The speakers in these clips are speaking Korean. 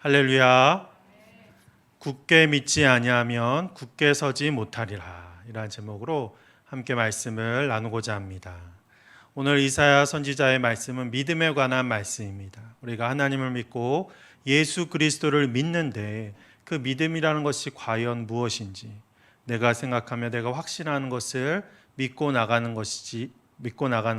할렐루야. 굳게 믿지 아니하면 굳게 서지 못하리라. 이라는 제목으로 함께 말씀을 나누고자 합니다. 오늘 이사야 선지자의 말씀은 믿음에 관한 말씀입니다. 우리가 하나님을 믿고 예수 그리스도를 믿는데 그 믿음이라는 것이 과연 무엇인지, 내가 생각하며 내가 확신하는 것을 믿고 나가는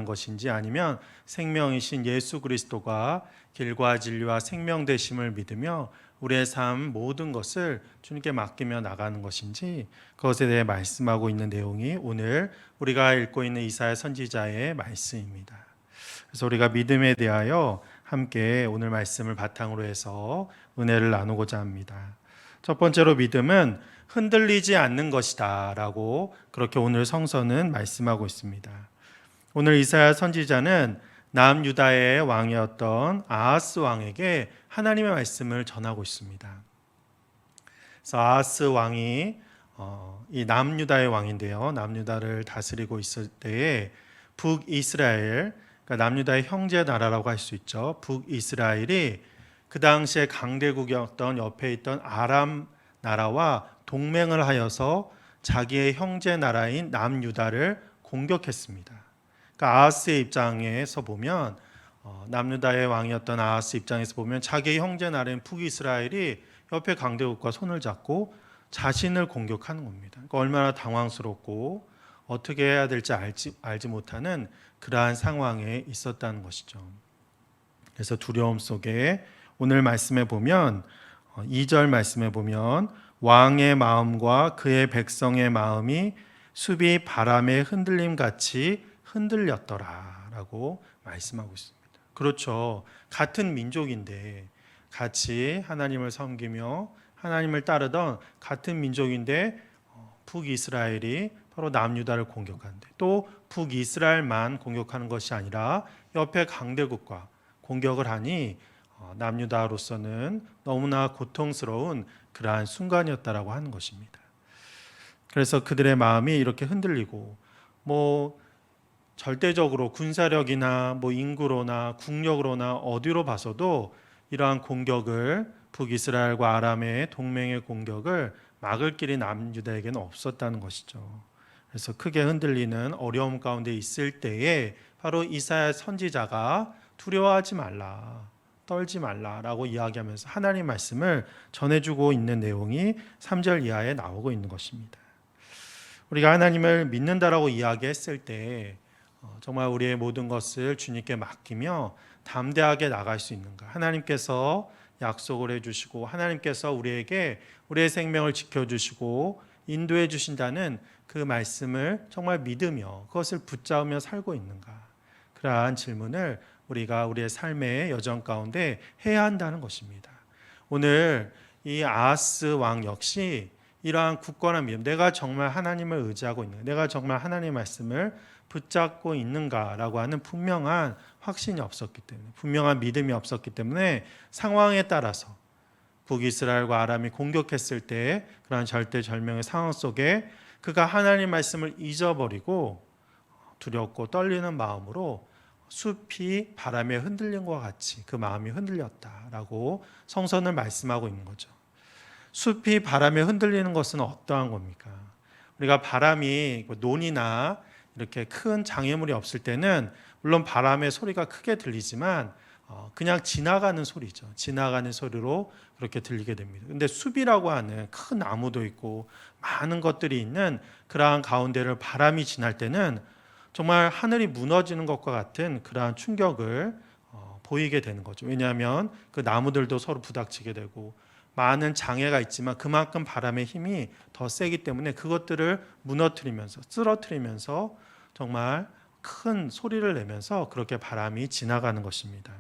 것인지, 아니면 생명이신 예수 그리스도가 길과 진리와 생명 되심을 믿으며 우리의 삶 모든 것을 주님께 맡기며 나가는 것인지, 그것에 대해 말씀하고 있는 내용이 오늘 우리가 읽고 있는 이사야 선지자의 말씀입니다. 그래서 우리가 믿음에 대하여 함께 오늘 말씀을 바탕으로 해서 은혜를 나누고자 합니다. 첫 번째로 믿음은 흔들리지 않는 것이다 라고 그렇게 오늘 성서는 말씀하고 있습니다. 오늘 이사야 선지자는 남유다의 왕이었던 아하스 왕에게 하나님의 말씀을 전하고 있습니다. 그래서 아하스 왕이 이 남유다의 왕인데요, 남유다를 다스리고 있을 때에 북이스라엘, 그러니까 남유다의 형제 나라라고 할 수 있죠. 북이스라엘이 그 당시에 강대국이었던 옆에 있던 아람 나라와 동맹을 하여서 자기의 형제 나라인 남유다를 공격했습니다. 그러니까 아하스의 입장에서 보면, 남유다의 왕이었던 아하스 입장에서 보면 자기의 형제 나라인 북이스라엘이 옆에 강대국과 손을 잡고 자신을 공격하는 겁니다. 그러니까 얼마나 당황스럽고 어떻게 해야 될지 알지 못하는 그러한 상황에 있었다는 것이죠. 그래서 두려움 속에 오늘 말씀에 보면 2절 말씀에 보면 왕의 마음과 그의 백성의 마음이 숲이 바람의 흔들림 같이 흔들렸더라 라고 말씀하고 있습니다. 그렇죠. 같은 민족인데, 같이 하나님을 섬기며 하나님을 따르던 같은 민족인데 북이스라엘이 바로 남유다를 공격하는데, 또 북이스라엘만 공격하는 것이 아니라 옆에 강대국과 공격을 하니 남유다로서는 너무나 고통스러운 그러한 순간이었다라고 하는 것입니다. 그래서 그들의 마음이 이렇게 흔들리고, 절대적으로 군사력이나 인구로나 국력으로나 어디로 봐서도 이러한 공격을, 북이스라엘과 아람의 동맹의 공격을 막을 길이 남유다에게는 없었다는 것이죠. 그래서 크게 흔들리는 어려움 가운데 있을 때에 바로 이사야 선지자가 두려워하지 말라, 떨지 말라라고 이야기하면서 하나님 말씀을 전해주고 있는 내용이 3절 이하에 나오고 있는 것입니다. 우리가 하나님을 믿는다라고 이야기했을 때 정말 우리의 모든 것을 주님께 맡기며 담대하게 나갈 수 있는가? 하나님께서 약속을 해주시고 하나님께서 우리에게 우리의 생명을 지켜주시고 인도해 주신다는 그 말씀을 정말 믿으며 그것을 붙잡으며 살고 있는가? 그러한 질문을 우리가 우리의 삶의 여정 가운데 해야 한다는 것입니다. 오늘 이 아하스 왕 역시 이러한 굳건한 믿음, 내가 정말 하나님을 의지하고 있는가, 내가 정말 하나님의 말씀을 붙잡고 있는가라고 하는 분명한 확신이 없었기 때문에, 분명한 믿음이 없었기 때문에 상황에 따라서 북이스라엘과 아람이 공격했을 때 그러한 절대절명의 상황 속에 그가 하나님 말씀을 잊어버리고 두렵고 떨리는 마음으로 숲이 바람에 흔들린 것과 같이 그 마음이 흔들렸다라고 성서는 말씀하고 있는 거죠. 숲이 바람에 흔들리는 것은 어떠한 겁니까? 우리가 바람이 논이나 이렇게 큰 장애물이 없을 때는 물론 바람의 소리가 크게 들리지만 그냥 지나가는 소리죠. 지나가는 소리로 그렇게 들리게 됩니다. 근데 숲이라고 하는 큰 나무도 있고 많은 것들이 있는 그러한 가운데를 바람이 지날 때는 정말 하늘이 무너지는 것과 같은 그러한 충격을 보이게 되는 거죠. 왜냐하면 그 나무들도 서로 부닥치게 되고 많은 장애가 있지만 그만큼 바람의 힘이 더 세기 때문에 그것들을 무너뜨리면서 쓰러뜨리면서 정말 큰 소리를 내면서 그렇게 바람이 지나가는 것입니다.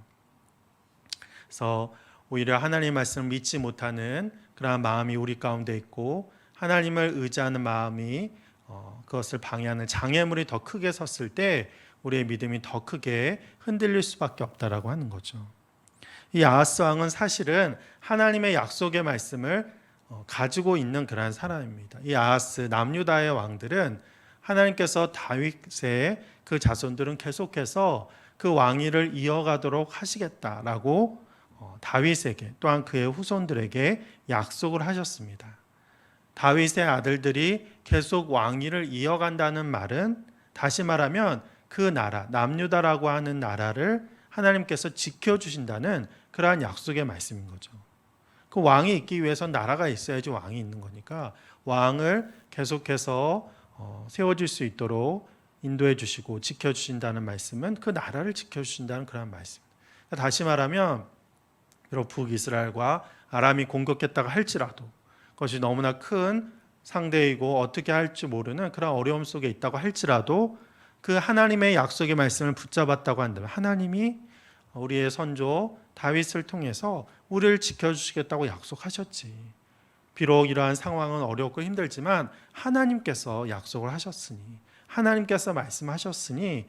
그래서 오히려 하나님의 말씀을 믿지 못하는 그러한 마음이 우리 가운데 있고 하나님을 의지하는 마음이 그것을 방해하는 장애물이 더 크게 섰을 때 우리의 믿음이 더 크게 흔들릴 수밖에 없다라고 하는 거죠. 이 아하스 왕은 사실은 하나님의 약속의 말씀을 가지고 있는 그러한 사람입니다. 이 아하스 남유다의 왕들은 하나님께서 다윗의 그 자손들은 계속해서 그 왕위를 이어가도록 하시겠다라고 다윗에게 또한 그의 후손들에게 약속을 하셨습니다. 다윗의 아들들이 계속 왕위를 이어간다는 말은 다시 말하면 그 나라, 남유다라고 하는 나라를 하나님께서 지켜주신다는 그러한 약속의 말씀인 거죠. 그 왕이 있기 위해선 나라가 있어야지 왕이 있는 거니까 왕을 계속해서 세워질 수 있도록 인도해 주시고 지켜주신다는 말씀은 그 나라를 지켜주신다는 그런 말씀입니다. 다시 말하면 비록 북이스라엘과 아람이 공격했다가 할지라도 그것이 너무나 큰 상대이고 어떻게 할지 모르는 그런 어려움 속에 있다고 할지라도 그 하나님의 약속의 말씀을 붙잡았다고 한다면 하나님이 우리의 선조 다윗을 통해서 우리를 지켜주시겠다고 약속하셨지. 비록 이러한 상황은 어렵고 힘들지만 하나님께서 약속을 하셨으니 하나님께서 말씀하셨으니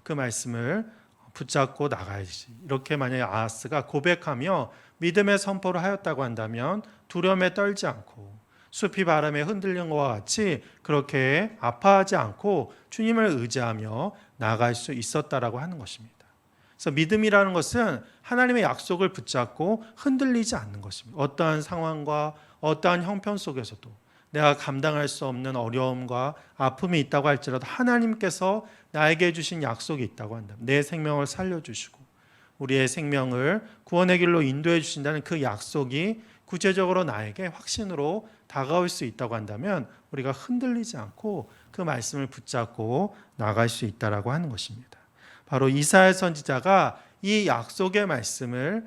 그 말씀을 붙잡고 나가야지. 이렇게 만약에 아하스가 고백하며 믿음의 선포를 하였다고 한다면 두려움에 떨지 않고 숲이 바람에 흔들리는 것과 같이 그렇게 아파하지 않고 주님을 의지하며 나아갈 수 있었다라고 하는 것입니다. 그래서 믿음이라는 것은 하나님의 약속을 붙잡고 흔들리지 않는 것입니다. 어떠한 상황과 어떠한 형편 속에서도 내가 감당할 수 없는 어려움과 아픔이 있다고 할지라도 하나님께서 나에게 주신 약속이 있다고 한다면 내 생명을 살려주시고 우리의 생명을 구원의 길로 인도해 주신다는 그 약속이 구체적으로 나에게 확신으로 다가올 수 있다고 한다면 우리가 흔들리지 않고 그 말씀을 붙잡고 나갈 수 있다라고 하는 것입니다. 바로 이사야 선지자가 이 약속의 말씀을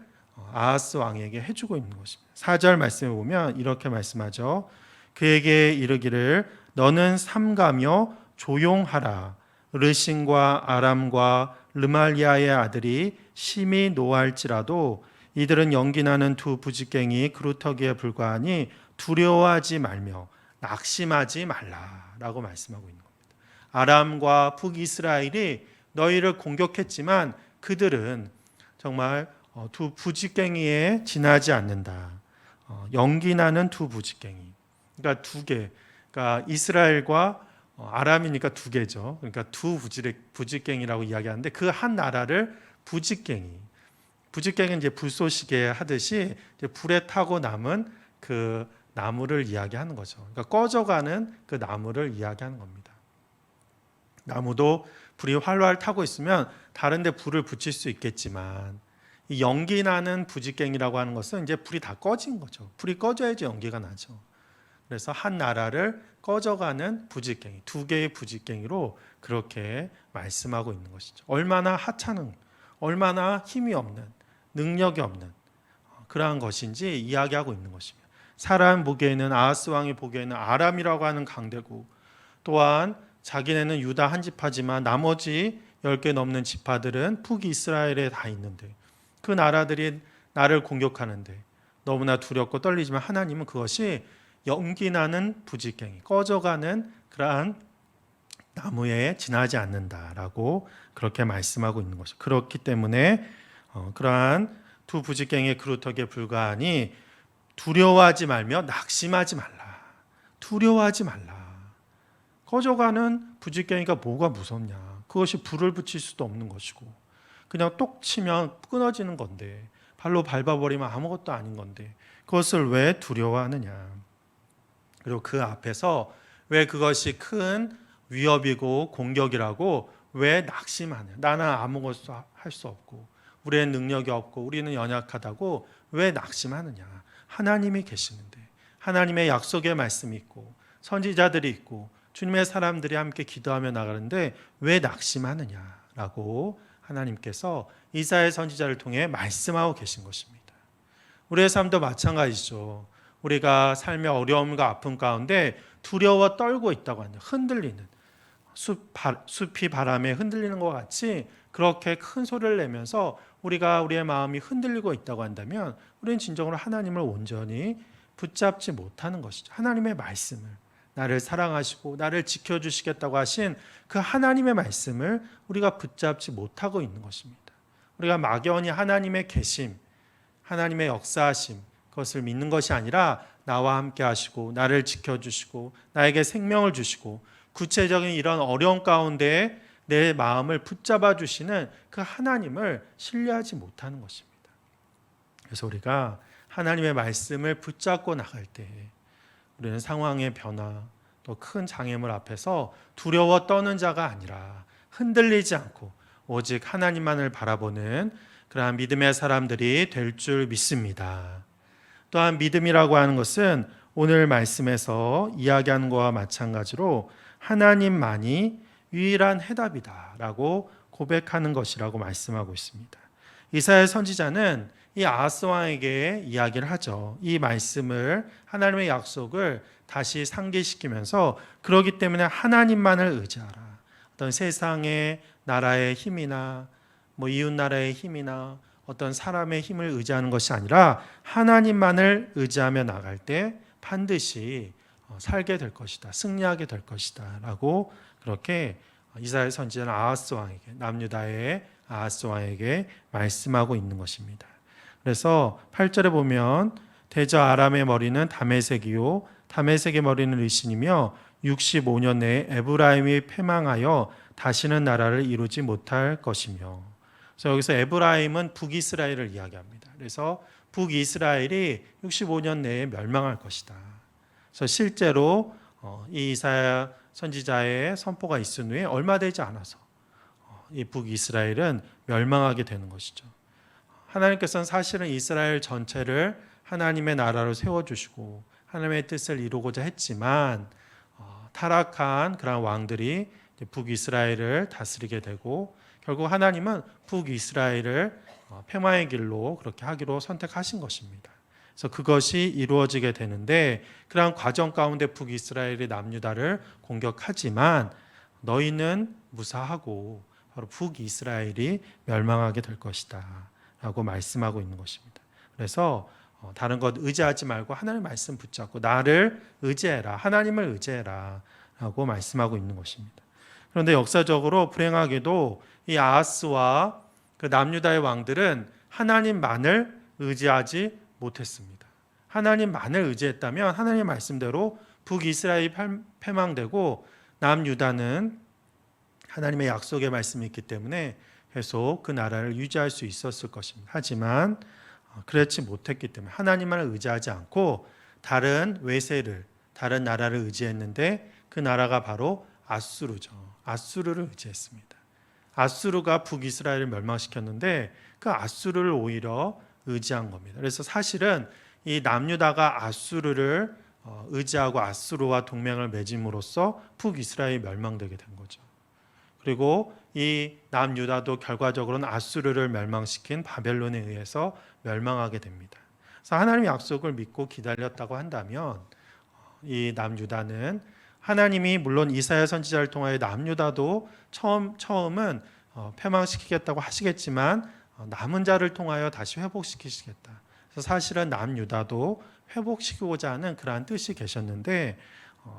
아하스 왕에게 해주고 있는 것입니다. 4절 말씀을 보면 이렇게 말씀하죠. 그에게 이르기를 너는 삼가며 조용하라. 르신과 아람과 르말리아의 아들이 심히 노할지라도 이들은 연기나는 두 부지깽이 그루터기에 불과하니 두려워하지 말며 낙심하지 말라라고 말씀하고 있는 겁니다. 아람과 북이스라엘이 너희를 공격했지만 그들은 정말 두 부지깽이에 지나지 않는다. 연기나는 두 부지깽이. 그러니까 두 개. 그러니까 이스라엘과 아람이니까 두 개죠. 그러니까 두 부지깽이라고 이야기하는데 그 한 나라를 부지깽이. 부지깽이는 이제 불쏘시개 하듯이 이제 불에 타고 남은 그 나무를 이야기하는 거죠. 그러니까 꺼져가는 그 나무를 이야기하는 겁니다. 나무도 불이 활활 타고 있으면 다른 데 불을 붙일 수 있겠지만 이 연기 나는 부지깽이라고 하는 것은 이제 불이 다 꺼진 거죠. 불이 꺼져야지 연기가 나죠. 그래서 한 나라를 꺼져가는 부지깽이, 두 개의 부지깽이로 그렇게 말씀하고 있는 것이죠. 얼마나 하찮은, 얼마나 힘이 없는, 능력이 없는 그러한 것인지 이야기하고 있는 것입니다. 사람 보기에는 아하스 왕이 보기에는 아람이라고 하는 강대국, 또한 자기네는 유다 한 지파지만 나머지 10개 넘는 지파들은 북이스라엘에 다 있는데 그 나라들이 나를 공격하는데 너무나 두렵고 떨리지만 하나님은 그것이 연기나는 부지깽이, 꺼져가는 그러한 나무에 지나지 않는다라고 그렇게 말씀하고 있는 것이죠. 그렇기 때문에 그러한 두 부지깽이의 그루터기에 불과하니 두려워하지 말며 낙심하지 말라. 두려워하지 말라. 꺼져가는 부지깽이가 뭐가 무섭냐. 그것이 불을 붙일 수도 없는 것이고 그냥 똑 치면 끊어지는 건데 발로 밟아버리면 아무것도 아닌 건데 그것을 왜 두려워하느냐. 그리고 그 앞에서 왜 그것이 큰 위협이고 공격이라고 왜 낙심하냐. 나는 아무것도 할 수 없고 우리의 능력이 없고 우리는 연약하다고 왜 낙심하느냐. 하나님이 계시는데 하나님의 약속의 말씀이 있고 선지자들이 있고 주님의 사람들이 함께 기도하며 나가는데 왜 낙심하느냐라고 하나님께서 이사야 선지자를 통해 말씀하고 계신 것입니다. 우리의 삶도 마찬가지죠. 우리가 삶의 어려움과 아픔 가운데 두려워 떨고 있다고 하는 흔들리는 숲이 바람에 흔들리는 것 같이 그렇게 큰 소리를 내면서 우리가 우리의 마음이 흔들리고 있다고 한다면 우리는 진정으로 하나님을 온전히 붙잡지 못하는 것이죠. 하나님의 말씀을 나를 사랑하시고 나를 지켜주시겠다고 하신 그 하나님의 말씀을 우리가 붙잡지 못하고 있는 것입니다. 우리가 막연히 하나님의 계심, 하나님의 역사하심 그것을 믿는 것이 아니라 나와 함께 하시고 나를 지켜주시고 나에게 생명을 주시고 구체적인 이런 어려움 가운데 내 마음을 붙잡아 주시는 그 하나님을 신뢰하지 못하는 것입니다. 그래서 우리가 하나님의 말씀을 붙잡고 나갈 때 우리는 상황의 변화 또 큰 장애물 앞에서 두려워 떠는 자가 아니라 흔들리지 않고 오직 하나님만을 바라보는 그러한 믿음의 사람들이 될 줄 믿습니다. 또한 믿음이라고 하는 것은 오늘 말씀에서 이야기하는 것과 마찬가지로 하나님만이 유일한 해답이다라고 고백하는 것이라고 말씀하고 있습니다. 이사야 선지자는 이 아하스 왕에게 이야기를 하죠. 이 말씀을 하나님의 약속을 다시 상기시키면서 그러기 때문에 하나님만을 의지하라. 어떤 세상의 나라의 힘이나 이웃 나라의 힘이나 어떤 사람의 힘을 의지하는 것이 아니라 하나님만을 의지하며 나갈 때 반드시 살게 될 것이다. 승리하게 될 것이다. 라고 그렇게 이사야 선지자는 아하스 왕에게 남유다의 아하스 왕에게 말씀하고 있는 것입니다. 그래서 8절에 보면 대저 아람의 머리는 다메섹이요 다메섹의 머리는 르신이며 65년 내에 에브라임이 패망하여 다시는 나라를 이루지 못할 것이며. 그래서 여기서 에브라임은 북이스라엘을 이야기합니다. 그래서 북이스라엘이 65년 내에 멸망할 것이다. 그래서 실제로 이 이사야 선지자의 선포가 있은 후에 얼마 되지 않아서 이 북이스라엘은 멸망하게 되는 것이죠. 하나님께서는 사실은 이스라엘 전체를 하나님의 나라로 세워주시고 하나님의 뜻을 이루고자 했지만 타락한 그런 왕들이 북이스라엘을 다스리게 되고 결국 하나님은 북이스라엘을 패망의 길로 그렇게 하기로 선택하신 것입니다. 그래서 그것이 이루어지게 되는데 그러한 과정 가운데 북이스라엘이 남유다를 공격하지만 너희는 무사하고 바로 북이스라엘이 멸망하게 될 것이다 라고 말씀하고 있는 것입니다. 그래서 다른 것 의지하지 말고 하나님의 말씀 붙잡고 나를 의지해라, 하나님을 의지해라 라고 말씀하고 있는 것입니다. 그런데 역사적으로 불행하게도 이 아하스와 그 남유다의 왕들은 하나님만을 의지하지 못했습니다. 하나님만을 의지했다면 하나님의 말씀대로 북이스라엘이 패망되고 남유다는 하나님의 약속의 말씀이 있기 때문에 계속 그 나라를 유지할 수 있었을 것입니다. 하지만 그렇지 못했기 때문에 하나님만을 의지하지 않고 다른 외세를, 다른 나라를 의지했는데 그 나라가 바로 아수르죠. 아수르를 의지했습니다. 아수르가 북이스라엘을 멸망시켰는데 그 아수르를 오히려 의지한 겁니다. 그래서 사실은 이 남유다가 아수르를 의지하고 아수르와 동맹을 맺음으로써 북이스라엘이 멸망되게 된 거죠. 그리고 이 남유다도 결과적으로는 아수르를 멸망시킨 바벨론에 의해서 멸망하게 됩니다. 그래서 하나님의 약속을 믿고 기다렸다고 한다면 이 남유다는 하나님이 물론 이사야 선지자를 통하여 남유다도 처음은 패망시키겠다고 하시겠지만 남은 자를 통하여 다시 회복시키시겠다. 그래서 사실은 남유다도 회복시키고자 하는 그러한 뜻이 계셨는데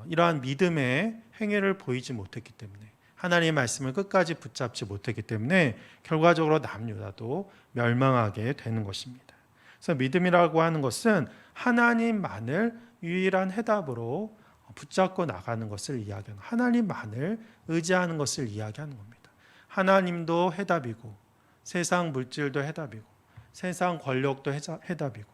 이러한 믿음의 행위를 보이지 못했기 때문에 하나님의 말씀을 끝까지 붙잡지 못했기 때문에 결과적으로 남유다도 멸망하게 되는 것입니다. 그래서 믿음이라고 하는 것은 하나님만을 유일한 해답으로 붙잡고 나가는 것을 이야기하는, 하나님만을 의지하는 것을 이야기하는 겁니다. 하나님도 해답이고 세상 물질도 해답이고 세상 권력도 해답이고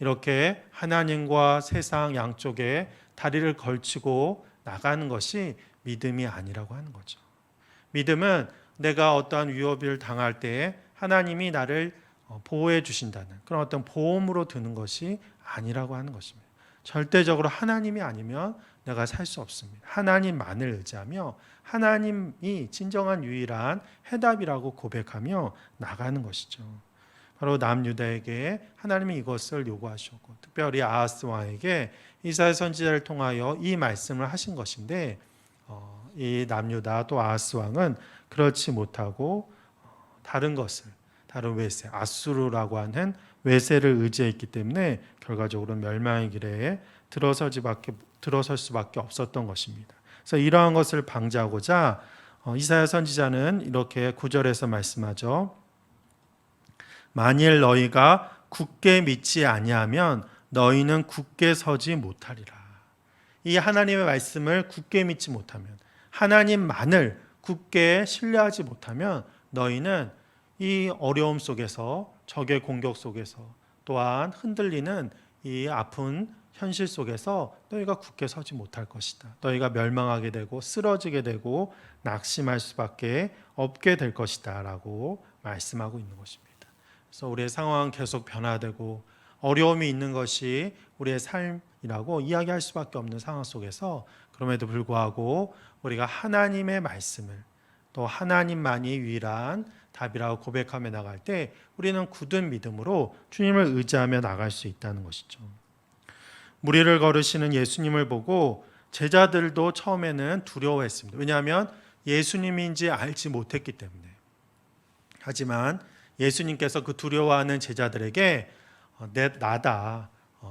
이렇게 하나님과 세상 양쪽에 다리를 걸치고 나가는 것이 믿음이 아니라고 하는 거죠. 믿음은 내가 어떠한 위협을 당할 때에 하나님이 나를 보호해 주신다는 그런 어떤 보험으로 드는 것이 아니라고 하는 것입니다. 절대적으로 하나님이 아니면 내가 살 수 없습니다. 하나님만을 의지하며 하나님이 진정한 유일한 해답이라고 고백하며 나가는 것이죠. 바로 남유다에게 하나님이 이것을 요구하셨고 특별히 아하스 왕에게 이사야 선지자를 통하여 이 말씀을 하신 것인데 이 남유다 또 아하스 왕은 그렇지 못하고 다른 것을, 다른 외세, 아수르라고 하는 외세를 의지했기 때문에 결과적으로 멸망의 길에 들어설 수밖에 없었던 것입니다. 그래서 이러한 것을 방지하고자 이사야 선지자는 이렇게 9절에서 말씀하죠. 만일 너희가 굳게 믿지 아니하면 너희는 굳게 서지 못하리라. 이 하나님의 말씀을 굳게 믿지 못하면, 하나님만을 굳게 신뢰하지 못하면 너희는 이 어려움 속에서, 적의 공격 속에서, 또한 흔들리는 이 아픈 현실 속에서 너희가 굳게 서지 못할 것이다. 너희가 멸망하게 되고 쓰러지게 되고 낙심할 수밖에 없게 될 것이다 라고 말씀하고 있는 것입니다. 그래서 우리의 상황은 계속 변화되고 어려움이 있는 것이 우리의 삶이라고 이야기할 수밖에 없는 상황 속에서 그럼에도 불구하고 우리가 하나님의 말씀을 또 하나님만이 유일한 답이라고 고백하며 나갈 때 우리는 굳은 믿음으로 주님을 의지하며 나갈 수 있다는 것이죠. 무리를 걸으시는 예수님을 보고 제자들도 처음에는 두려워했습니다. 왜냐하면 예수님인지 알지 못했기 때문에. 하지만 예수님께서 그 두려워하는 제자들에게 나다,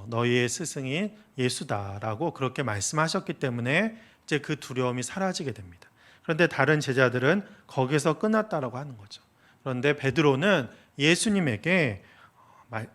너희의 스승인 예수다라고 그렇게 말씀하셨기 때문에 이제 그 두려움이 사라지게 됩니다. 그런데 다른 제자들은 거기서 끝났다라고 하는 거죠. 그런데 베드로는 예수님에게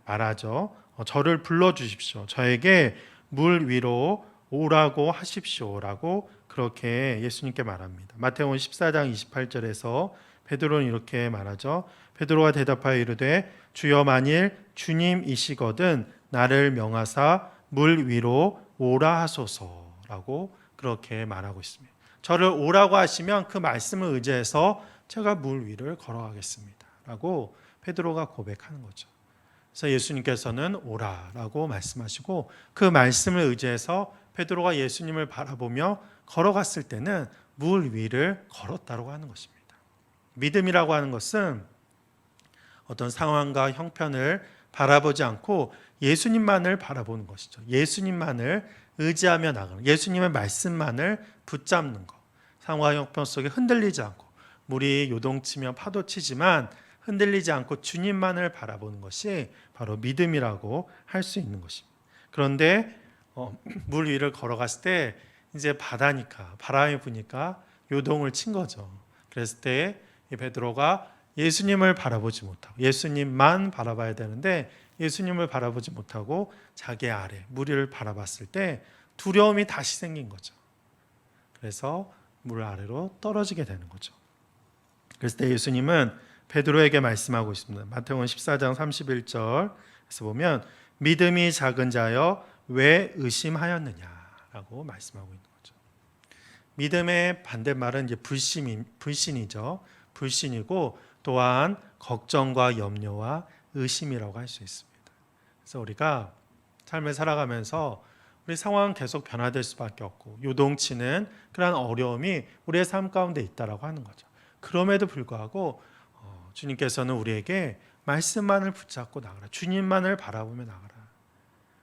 말하죠. 저를 불러주십시오. 저에게 물 위로 오라고 하십시오라고 그렇게 예수님께 말합니다. 마태복음 14장 28절에서 베드로는 이렇게 말하죠. 베드로가 대답하여 이르되 주여 만일 주님이시거든 나를 명하사 물 위로 오라 하소서라고 그렇게 말하고 있습니다. 저를 오라고 하시면 그 말씀을 의지해서 제가 물 위를 걸어가겠습니다 라고 베드로가 고백하는 거죠. 그래서 예수님께서는 오라라고 말씀하시고 그 말씀을 의지해서 베드로가 예수님을 바라보며 걸어갔을 때는 물 위를 걸었다고 하는 것입니다. 믿음이라고 하는 것은 어떤 상황과 형편을 바라보지 않고 예수님만을 바라보는 것이죠. 예수님만을 의지하며 나가는, 예수님의 말씀만을 붙잡는 것. 상황과 형편 속에 흔들리지 않고 물이 요동치며 파도치지만 흔들리지 않고 주님만을 바라보는 것이 바로 믿음이라고 할 수 있는 것입니다. 그런데 물 위를 걸어갔을 때 이제 바다니까 바람이 부니까 요동을 친 거죠. 그랬을 때 베드로가 예수님을 바라보지 못하고 예수님만 바라봐야 되는데 예수님을 바라보지 못하고 자기 아래 물 위를 바라봤을 때 두려움이 다시 생긴 거죠. 그래서 물 아래로 떨어지게 되는 거죠. 그랬을 때 예수님은 베드로에게 말씀하고 있습니다. 마태복음 14장 31절에서 보면 믿음이 작은 자여 왜 의심하였느냐라고 말씀하고 있는 거죠. 믿음의 반대말은 이제 불신이죠. 불신이고 또한 걱정과 염려와 의심이라고 할 수 있습니다. 그래서 우리가 삶을 살아가면서 우리 상황은 계속 변화될 수밖에 없고 요동치는 그런 어려움이 우리의 삶 가운데 있다라고 하는 거죠. 그럼에도 불구하고 주님께서는 우리에게 말씀만을 붙잡고 나가라. 주님만을 바라보며 나가라.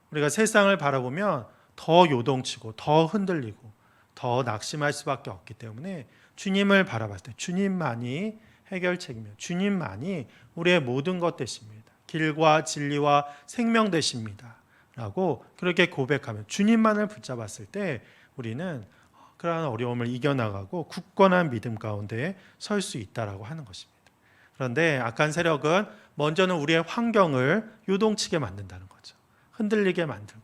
우리가 세상을 바라보면 더 요동치고 더 흔들리고 더 낙심할 수밖에 없기 때문에 주님을 바라봤을 때 주님만이 해결책이며 주님만이 우리의 모든 것 되십니다. 길과 진리와 생명 되십니다. 라고 그렇게 고백하면 주님만을 붙잡았을 때 우리는 그러한 어려움을 이겨나가고 굳건한 믿음 가운데 설 수 있다라고 하는 것입니다. 그런데 악한 세력은 먼저는 우리의 환경을 요동치게 만든다는 거죠. 흔들리게 만들고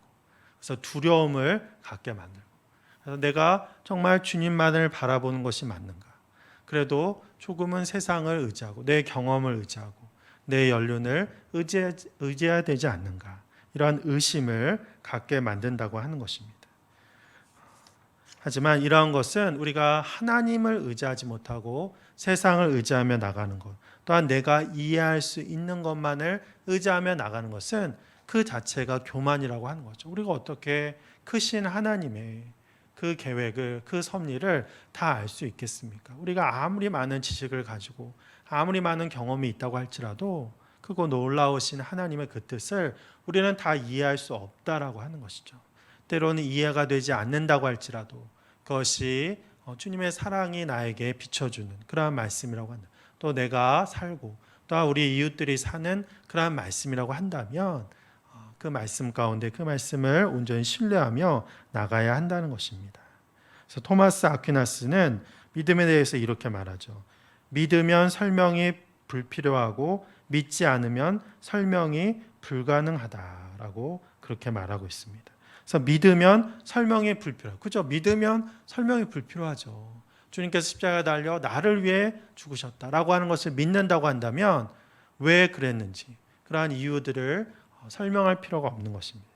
그래서 두려움을 갖게 만들고 그래서 내가 정말 주님만을 바라보는 것이 맞는가? 그래도 조금은 세상을 의지하고 내 경험을 의지하고 내 연륜을 의지해야 되지 않는가? 이러한 의심을 갖게 만든다고 하는 것입니다. 하지만 이러한 것은 우리가 하나님을 의지하지 못하고 세상을 의지하며 나가는 것, 또한 내가 이해할 수 있는 것만을 의지하며 나가는 것은 그 자체가 교만이라고 하는 거죠. 우리가 어떻게 크신 하나님의 그 계획을, 그 섭리를 다 알 수 있겠습니까? 우리가 아무리 많은 지식을 가지고 아무리 많은 경험이 있다고 할지라도 크고 놀라우신 하나님의 그 뜻을 우리는 다 이해할 수 없다라고 하는 것이죠. 때로는 이해가 되지 않는다고 할지라도 그것이 주님의 사랑이 나에게 비춰주는 그러한 말씀이라고 한다. 또 내가 살고 또 우리 이웃들이 사는 그러한 말씀이라고 한다면 그 말씀 가운데 그 말씀을 온전히 신뢰하며 나가야 한다는 것입니다. 그래서 토마스 아퀴나스는 믿음에 대해서 이렇게 말하죠. 믿으면 설명이 불필요하고 믿지 않으면 설명이 불가능하다라고 그렇게 말하고 있습니다. 그래서 믿으면 설명이 불필요하고, 그죠? 믿으면 설명이 불필요하죠. 주님께서 십자가에 달려 나를 위해 죽으셨다라고 하는 것을 믿는다고 한다면 왜 그랬는지 그러한 이유들을 설명할 필요가 없는 것입니다.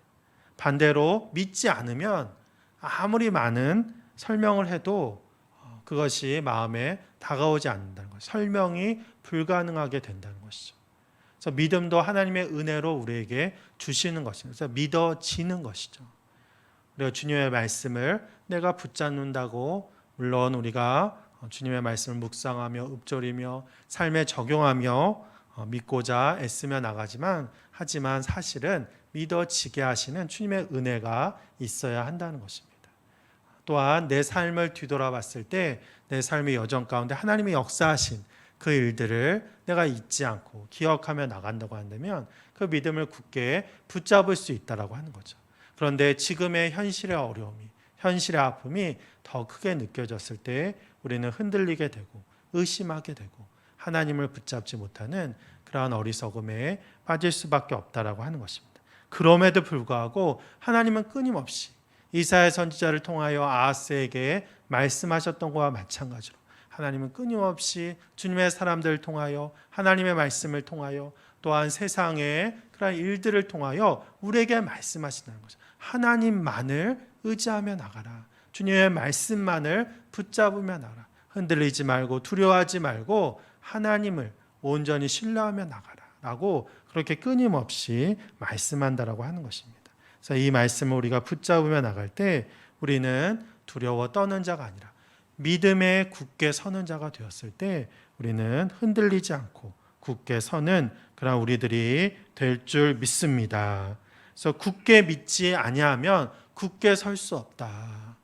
반대로 믿지 않으면 아무리 많은 설명을 해도 그것이 마음에 다가오지 않는다는 것, 설명이 불가능하게 된다는 것이죠. 그래서 믿음도 하나님의 은혜로 우리에게 주시는 것입니다. 그래서 믿어지는 것이죠. 우리가 주님의 말씀을 내가 붙잡는다고, 물론 우리가 주님의 말씀을 묵상하며 읊조리며 삶에 적용하며 믿고자 애쓰며 나가지만, 하지만 사실은 믿어지게 하시는 주님의 은혜가 있어야 한다는 것입니다. 또한 내 삶을 뒤돌아봤을 때 내 삶의 여정 가운데 하나님이 역사하신 그 일들을 내가 잊지 않고 기억하며 나간다고 한다면 그 믿음을 굳게 붙잡을 수 있다라고 하는 거죠. 그런데 지금의 현실의 어려움이, 현실의 아픔이 더 크게 느껴졌을 때 우리는 흔들리게 되고 의심하게 되고 하나님을 붙잡지 못하는 그러한 어리석음에 빠질 수밖에 없다라고 하는 것입니다. 그럼에도 불구하고 하나님은 끊임없이 이사야 선지자를 통하여 아하스에게 말씀하셨던 것과 마찬가지로 하나님은 끊임없이 주님의 사람들을 통하여, 하나님의 말씀을 통하여, 또한 세상의 그런 일들을 통하여 우리에게 말씀하신다는 거죠. 하나님만을 의지하며 나가라. 주님의 말씀만을 붙잡으며 나가라. 흔들리지 말고 두려워하지 말고 하나님을 온전히 신뢰하며 나가라 라고 그렇게 끊임없이 말씀한다라고 하는 것입니다. 그래서 이 말씀을 우리가 붙잡으며 나갈 때 우리는 두려워 떠는 자가 아니라 믿음에 굳게 서는 자가 되었을 때 우리는 흔들리지 않고 굳게 서는 그런 우리들이 될 줄 믿습니다. 그래서 굳게 믿지 아니하면 굳게 설 수 없다.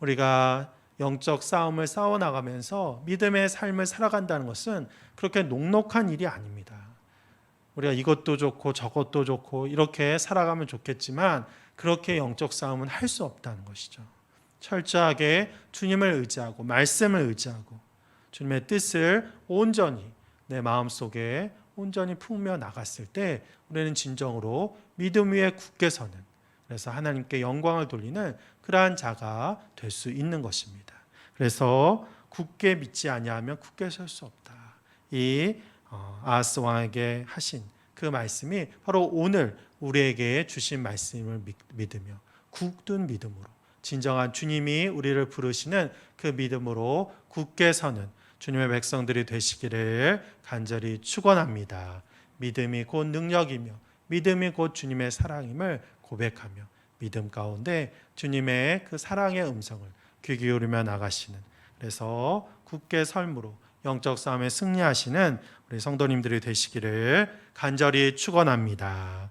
우리가 영적 싸움을 싸워 나가면서 믿음의 삶을 살아간다는 것은 그렇게 녹록한 일이 아닙니다. 우리가 이것도 좋고 저것도 좋고 이렇게 살아가면 좋겠지만 그렇게 영적 싸움은 할 수 없다는 것이죠. 철저하게 주님을 의지하고 말씀을 의지하고 주님의 뜻을 온전히 내 마음속에 온전히 품으며 나갔을 때 우리는 진정으로 믿음 위에 굳게 서는, 그래서 하나님께 영광을 돌리는 그러한 자가 될 수 있는 것입니다. 그래서 굳게 믿지 아니하면 굳게 설 수 없다. 이 아하스 왕에게 하신 그 말씀이 바로 오늘 우리에게 주신 말씀을 믿으며 굳은 믿음으로, 진정한 주님이 우리를 부르시는 그 믿음으로 굳게 서는 주님의 백성들이 되시기를 간절히 축원합니다. 믿음이 곧 능력이며 믿음이 곧 주님의 사랑임을 고백하며 믿음 가운데 주님의 그 사랑의 음성을 귀 기울이며 나가시는, 그래서 굳게 설므로 영적 싸움에 승리하시는 우리 성도님들이 되시기를 간절히 축원합니다.